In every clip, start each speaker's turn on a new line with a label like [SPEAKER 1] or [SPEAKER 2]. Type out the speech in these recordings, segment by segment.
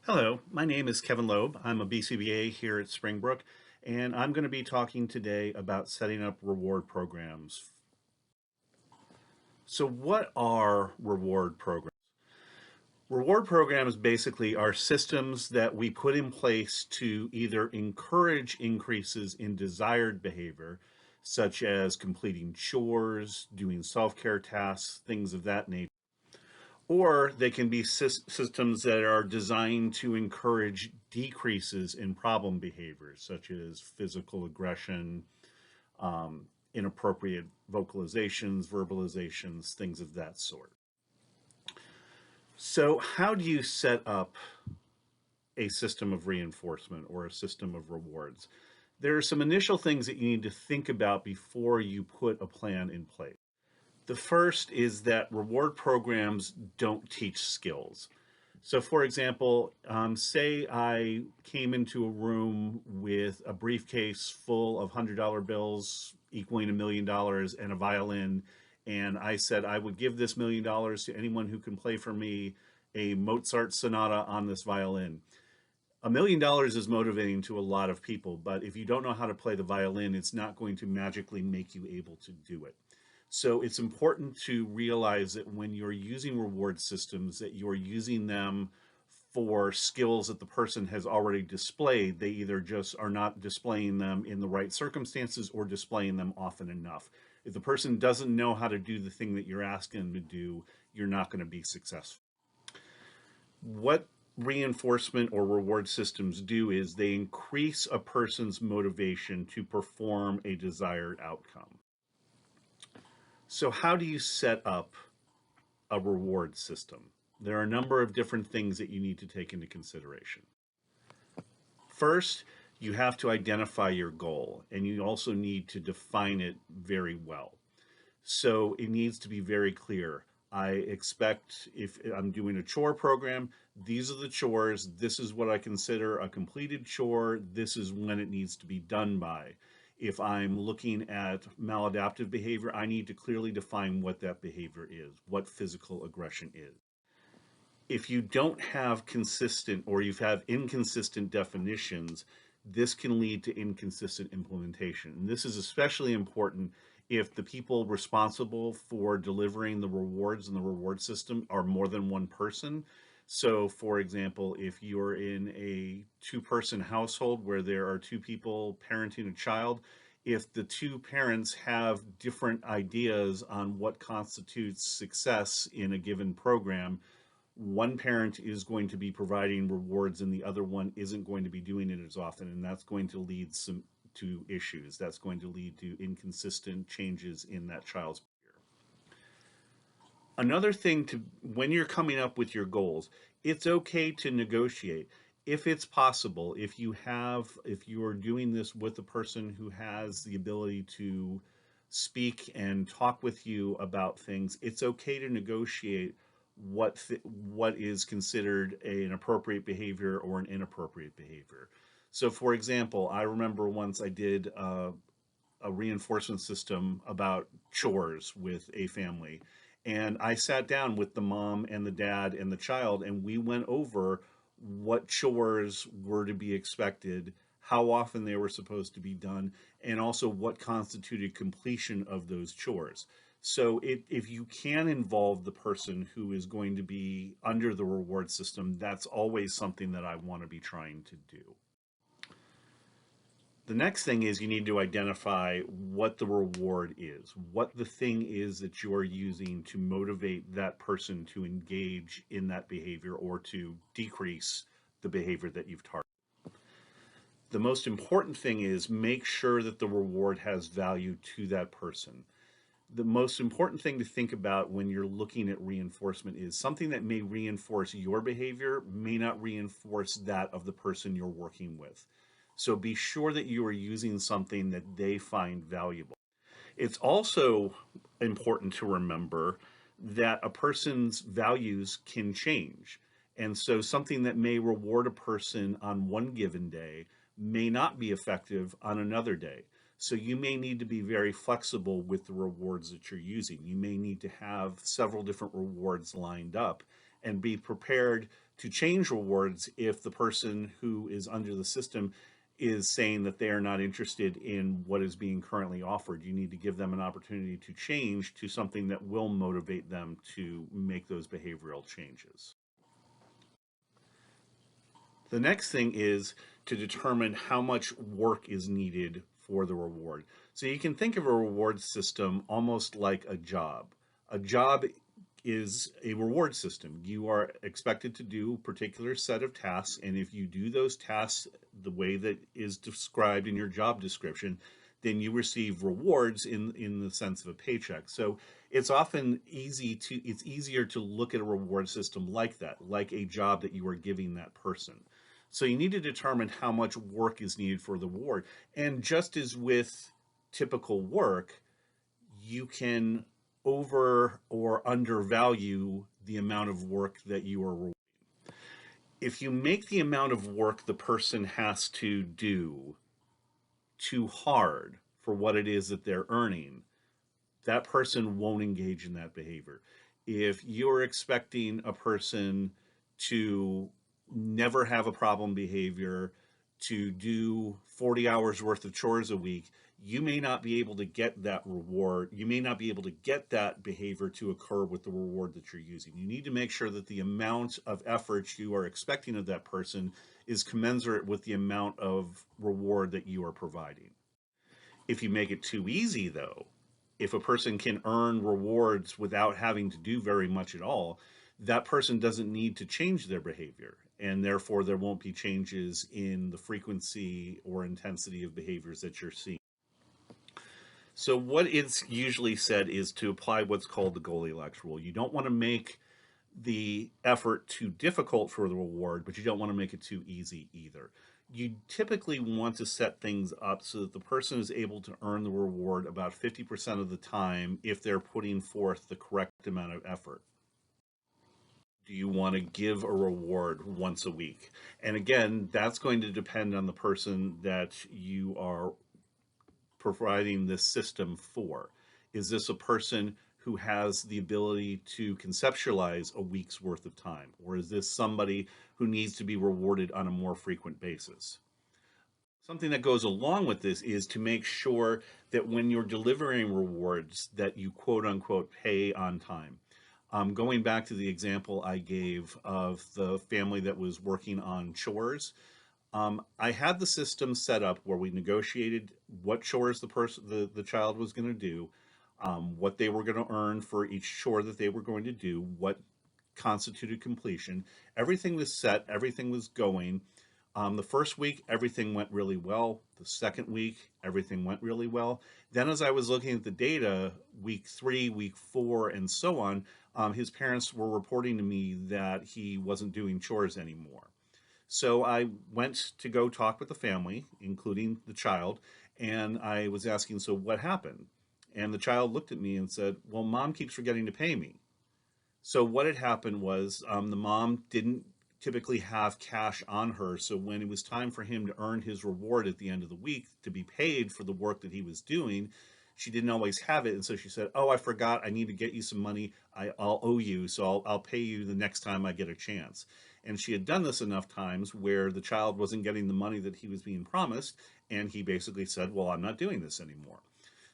[SPEAKER 1] Hello, my name is Kevin Loeb. I'm a BCBA here at Springbrook, and I'm going to be talking today about setting up reward programs. So, what are reward programs? Reward programs basically are systems that we put in place to either encourage increases in desired behavior, such as completing chores, doing self care tasks, things of that nature. Or they can be systems that are designed to encourage decreases in problem behaviors, such as physical aggression, inappropriate vocalizations, verbalizations, things of that sort. So, how do you set up a system of reinforcement or a system of rewards? There are some initial things that you need to think about before you put a plan in place. The first is that reward programs don't teach skills. So, for example, say I came into a room with a briefcase full of $100 bills equaling $1 million and a violin, and I said I would give this $1 million to anyone who can play for me a Mozart sonata on this violin. $1 million is motivating to a lot of people, but if you don't know how to play the violin, it's not going to magically make you able to do it. So it's important to realize that when you're using reward systems, that you're using them for skills that the person has already displayed. They either just are not displaying them in the right circumstances or displaying them often enough. If the person doesn't know how to do the thing that you're asking them to do, you're not going to be successful. What reinforcement or reward systems do is they increase a person's motivation to perform a desired outcome. So, how do you set up a reward system? There are a number of different things that you need to take into consideration. First, you have to identify your goal, and you also need to define it very well. So it needs to be very clear. I expect if I'm doing a chore program, these are the chores. This is what I consider a completed chore. This is when it needs to be done by. If I'm looking at maladaptive behavior, I need to clearly define what that behavior is, what physical aggression is. If you don't have consistent or you have inconsistent definitions, this can lead to inconsistent implementation. And this is especially important if the people responsible for delivering the rewards in the reward system are more than one person. So, for example, if you're in a two-person household where there are two people parenting a child, if the two parents have different ideas on what constitutes success in a given program, one parent is going to be providing rewards and the other one isn't going to be doing it as often, and that's going to lead some to issues. That's going to lead to inconsistent changes in that child's behavior. Another thing, to when you're coming up with your goals, it's okay to negotiate if it's possible. If you are doing this with a person who has the ability to speak and talk with you about things, it's okay to negotiate what is considered an appropriate behavior or an inappropriate behavior. So, for example, I remember once I did a reinforcement system about chores with a family. And I sat down with the mom and the dad and the child, and we went over what chores were to be expected, how often they were supposed to be done, and also what constituted completion of those chores. So, if you can involve the person who is going to be under the reward system, that's always something that I want to be trying to do. The next thing is you need to identify what the reward is, what the thing is that you're using to motivate that person to engage in that behavior or to decrease the behavior that you've targeted. The most important thing is make sure that the reward has value to that person. The most important thing to think about when you're looking at reinforcement is something that may reinforce your behavior may not reinforce that of the person you're working with. So be sure that you are using something that they find valuable. It's also important to remember that a person's values can change. And so something that may reward a person on one given day may not be effective on another day. So you may need to be very flexible with the rewards that you're using. You may need to have several different rewards lined up and be prepared to change rewards if the person who is under the system is saying that they are not interested in what is being currently offered. You need to give them an opportunity to change to something that will motivate them to make those behavioral changes. The next thing is to determine how much work is needed for the reward. So you can think of a reward system almost like a job. A job is a reward system. You are expected to do a particular set of tasks, and if you do those tasks the way that is described in your job description, then you receive rewards in the sense of a paycheck. So it's often it's easier to look at a reward system like that, like a job that you are giving that person. So you need to determine how much work is needed for the reward. And just as with typical work, you can over or undervalue the amount of work that you are rewarding. If you make the amount of work the person has to do too hard for what it is that they're earning, that person won't engage in that behavior. If you're expecting a person to never have a problem behavior, to do 40 hours worth of chores a week, you may not be able to get that reward. You may not be able to get that behavior to occur with the reward that you're using. You need to make sure that the amount of effort you are expecting of that person is commensurate with the amount of reward that you are providing. If you make it too easy, though, if a person can earn rewards without having to do very much at all, that person doesn't need to change their behavior. And therefore, there won't be changes in the frequency or intensity of behaviors that you're seeing. So, what it's usually said is to apply what's called the Goldilocks rule. You don't want to make the effort too difficult for the reward, but you don't want to make it too easy either. You typically want to set things up so that the person is able to earn the reward about 50% of the time if they're putting forth the correct amount of effort. Do you want to give a reward once a week? And again, that's going to depend on the person that you are providing this system for. Is this a person who has the ability to conceptualize a week's worth of time? Or is this somebody who needs to be rewarded on a more frequent basis? Something that goes along with this is to make sure that when you're delivering rewards that you quote unquote pay on time. Going back to the example I gave of the family that was working on chores, I had the system set up where we negotiated what chores the child was going to do, what they were going to earn for each chore that they were going to do, what constituted completion. Everything was set, everything was going. The first week, everything went really well. The second week, everything went really well. Then, as I was looking at the data, week 3, week 4, and so on, his parents were reporting to me that he wasn't doing chores anymore. So I went to go talk with the family, including the child, and I was asking, so what happened? And the child looked at me and said, well, mom keeps forgetting to pay me. So what had happened was the mom didn't typically have cash on her. So when it was time for him to earn his reward at the end of the week to be paid for the work that he was doing, she didn't always have it. And so she said, oh, I forgot. I need to get you some money. I'll owe you. So I'll pay you the next time I get a chance. And she had done this enough times where the child wasn't getting the money that he was being promised. And he basically said, well, I'm not doing this anymore.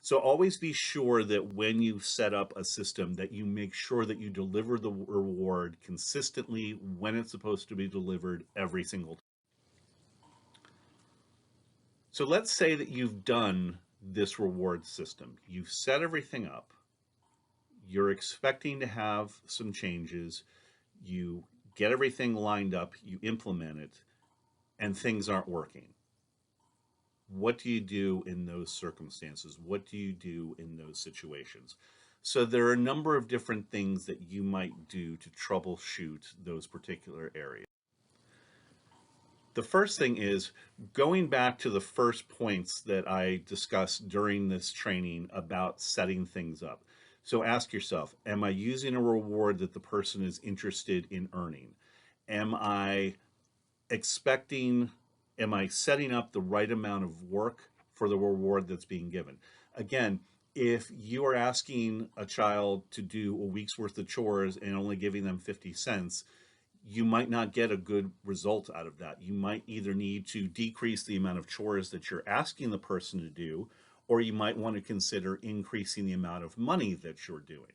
[SPEAKER 1] So always be sure that when you set up a system that you make sure that you deliver the reward consistently when it's supposed to be delivered every single time. So let's say that you've done this reward system. You've set everything up. You're expecting to have some changes. You get everything lined up, you implement it, and things aren't working. What do you do in those circumstances? What do you do in those situations? So there are a number of different things that you might do to troubleshoot those particular areas. The first thing is going back to the first points that I discussed during this training about setting things up. So ask yourself, am I using a reward that the person is interested in earning? Am I expecting, am I setting up the right amount of work for the reward that's being given? Again, if you are asking a child to do a week's worth of chores and only giving them 50 cents, you might not get a good result out of that. You might either need to decrease the amount of chores that you're asking the person to do, or you might want to consider increasing the amount of money that you're doing.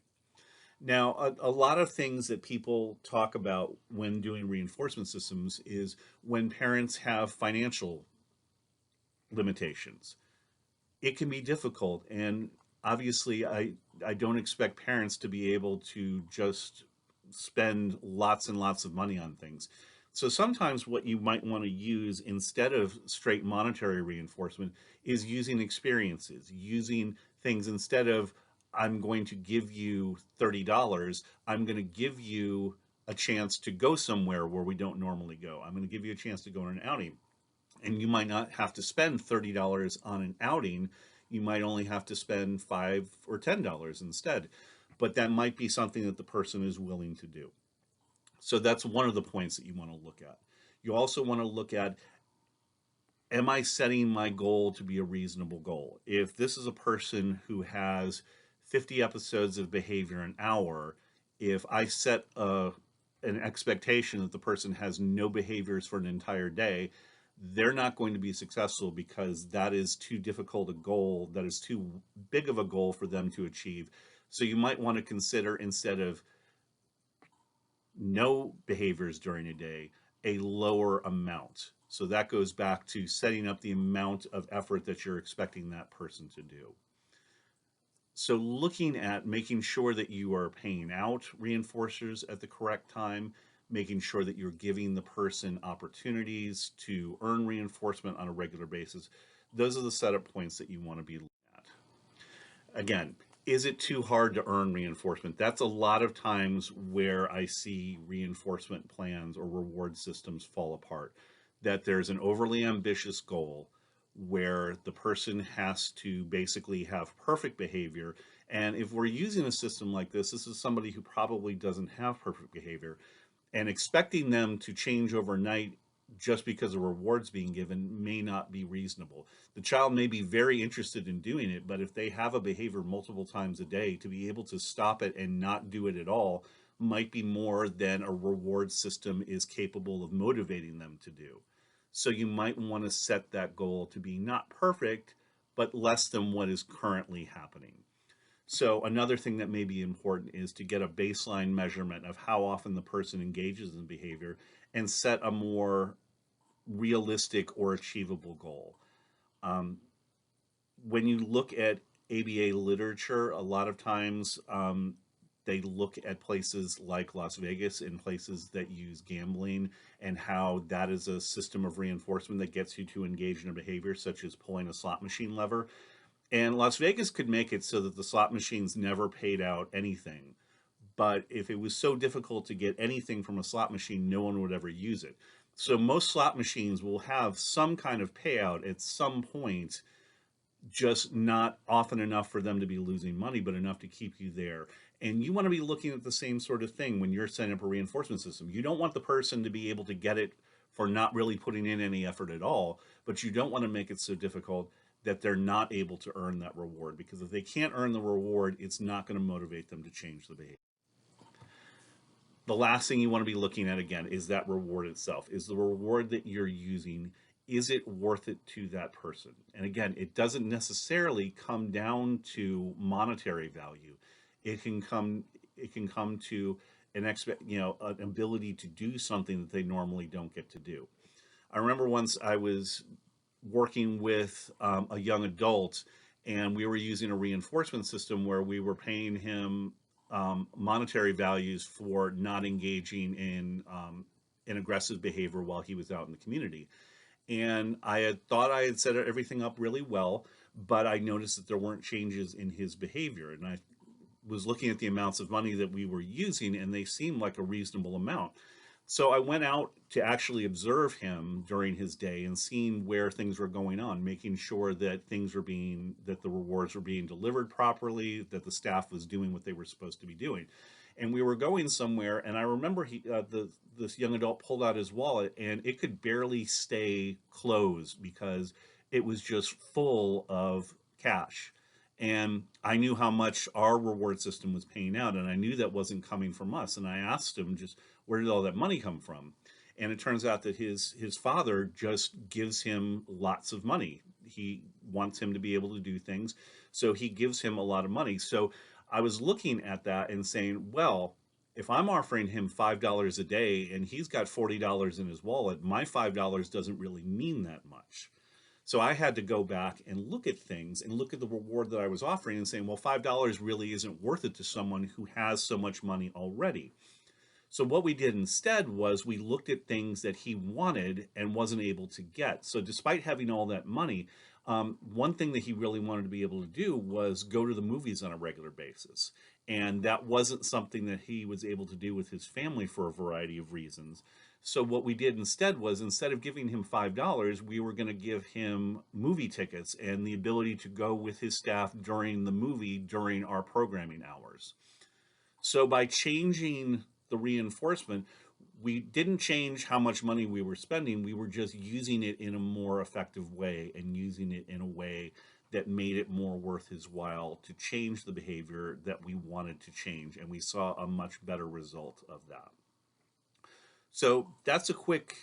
[SPEAKER 1] Now, a lot of things that people talk about when doing reinforcement systems is when parents have financial limitations. It can be difficult, and obviously, I don't expect parents to be able to just spend lots and lots of money on things. So sometimes what you might want to use instead of straight monetary reinforcement is using experiences, using things instead of I'm going to give you $30, I'm going to give you a chance to go somewhere where we don't normally go. I'm going to give you a chance to go on an outing. And you might not have to spend $30 on an outing. You might only have to spend $5 or $10 instead. But that might be something that the person is willing to do. So that's one of the points that you want to look at. You also want to look at, am I setting my goal to be a reasonable goal? If this is a person who has 50 episodes of behavior an hour, if I set an expectation that the person has no behaviors for an entire day, they're not going to be successful because that is too difficult a goal, that is too big of a goal for them to achieve. So you might want to consider, instead of no behaviors during a day, a lower amount. So that goes back to setting up the amount of effort that you're expecting that person to do. So looking at making sure that you are paying out reinforcers at the correct time, making sure that you're giving the person opportunities to earn reinforcement on a regular basis. Those are the setup points that you want to be looking at. Again, is it too hard to earn reinforcement? That's a lot of times where I see reinforcement plans or reward systems fall apart. That there's an overly ambitious goal where the person has to basically have perfect behavior. And if we're using a system like this is somebody who probably doesn't have perfect behavior, and expecting them to change overnight just because of rewards being given may not be reasonable. The child may be very interested in doing it, but if they have a behavior multiple times a day, to be able to stop it and not do it at all might be more than a reward system is capable of motivating them to do. So you might want to set that goal to be not perfect, but less than what is currently happening. So another thing that may be important is to get a baseline measurement of how often the person engages in behavior and set a more realistic or achievable goal. Um, when you look at ABA literature, a lot of times they look at places like Las Vegas and places that use gambling and how that is a system of reinforcement that gets you to engage in a behavior such as pulling a slot machine lever. And Las Vegas could make it so that the slot machines never paid out anything. But if it was so difficult to get anything from a slot machine, no one would ever use it. So most slot machines will have some kind of payout at some point, just not often enough for them to be losing money, but enough to keep you there. And you want to be looking at the same sort of thing when you're setting up a reinforcement system. You don't want the person to be able to get it for not really putting in any effort at all, but you don't want to make it so difficult that they're not able to earn that reward, because if they can't earn the reward, it's not going to motivate them to change the behavior. The last thing you want to be looking at again is that reward itself. Is the reward that you're using, is it worth it to that person? And again, it doesn't necessarily come down to monetary value. It can come to an ability to do something that they normally don't get to do. I remember once I was working with a young adult, and we were using a reinforcement system where we were paying him monetary values for not engaging in aggressive behavior while he was out in the community. And I had thought I had set everything up really well, but I noticed that there weren't changes in his behavior. And I was looking at the amounts of money that we were using, and they seemed like a reasonable amount. So I went out to actually observe him during his day and seeing where things were going on, making sure that that the rewards were being delivered properly, that the staff was doing what they were supposed to be doing. And we were going somewhere, and I remember this young adult pulled out his wallet, and it could barely stay closed because it was just full of cash. And I knew how much our reward system was paying out, and I knew that wasn't coming from us. And I asked him, just where did all that money come from? And it turns out that his father just gives him lots of money. He wants him to be able to do things, so he gives him a lot of money. So I was looking at that and saying, well, if I'm offering him $5 a day and he's got $40 in his wallet, my $5 doesn't really mean that much. So I had to go back and look at things and look at the reward that I was offering and saying, well, $5 really isn't worth it to someone who has so much money already. So what we did instead was we looked at things that he wanted and wasn't able to get. So despite having all that money, one thing that he really wanted to be able to do was go to the movies on a regular basis. And that wasn't something that he was able to do with his family for a variety of reasons. So what we did instead was, instead of giving him $5, we were going to give him movie tickets and the ability to go with his staff during the movie during our programming hours. So by changing the reinforcement, we didn't change how much money we were spending. We were just using it in a more effective way and using it in a way that made it more worth his while to change the behavior that we wanted to change. And we saw a much better result of that. So that's a quick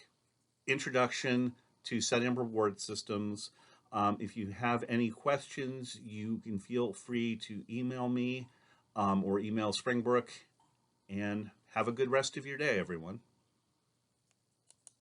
[SPEAKER 1] introduction to setting up reward systems. If you have any questions, you can feel free to email me or email Springbrook. And have a good rest of your day, everyone.